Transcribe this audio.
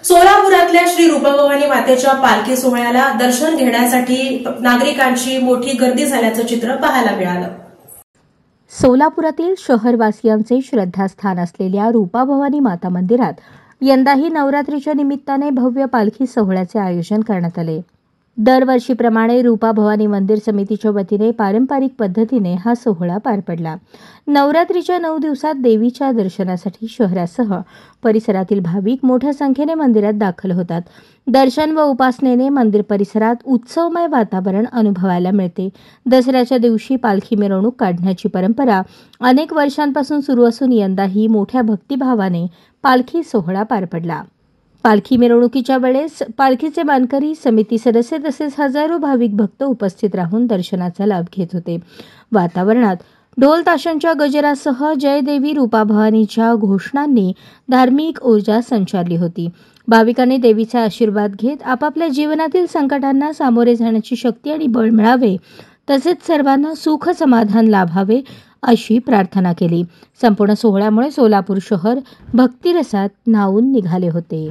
सोलापुरातल्या श्री रूपभवानी मातेच्या पालखी सोहळ्याला दर्शन घेण्यासाठी नागरिकांची मोठी गर्दी झाल्याचं चित्र पाहायला मिळालं। सोलापुरातील शहरवासियांचे श्रद्धास्थान असलेल्या रूपाभवानी माता मंदिरात यंदाही नवरात्रीच्या निमित्ताने भव्य पालखी सोहळ्याचे आयोजन करण्यात आले। दरवर्षीप्रमाणे रूपाभवानी मंदिर समितीच्या वतीने पारंपरिक पद्धतीने हा सोहळा पार पडला। नवरात्रीच्या 9 दिवसात देवीच्या दर्शनासाठी शहरासह परिसरातील भाविक मोठ्या संख्येने मंदिरात दाखल होतात। दर्शन व उपासनेने मंदिर परिसरात उत्सवमय वातावरण अनुभवायला मिळते। दसऱ्याच्या दिवशी पालखी मिरवणूक काढण्याची परंपरा अनेक वर्षांपासून सुरू असून यंदाही मोठ्या भक्तिभावाने पालखी सोहळा पार पडला। पालखी मिरवणुकीच्या वेळेस पालखीचे मानकरी, समिती सदस्य तसेच हजारो भाविक भक्त उपस्थित राहून दर्शनाचा लाभ घेत होते। वातावरणात ढोल ताशांच्या गजरासह जय देवी रूपाभवानीच्या घोषणांनी धार्मिक ऊर्जा संचारली होती। भाविकांनी देवीचा आशीर्वाद घेत आपापल्या जीवनातील संकटांना सामोरे जाण्याची शक्ती आणि बळ मिळावे, तसेच सर्वांना सुख समाधान लाभावे अशी प्रार्थना केली। संपूर्ण सोहळ्यामुळे सोलापूर शहर भक्तिरसात न्हाऊन निघाले होते।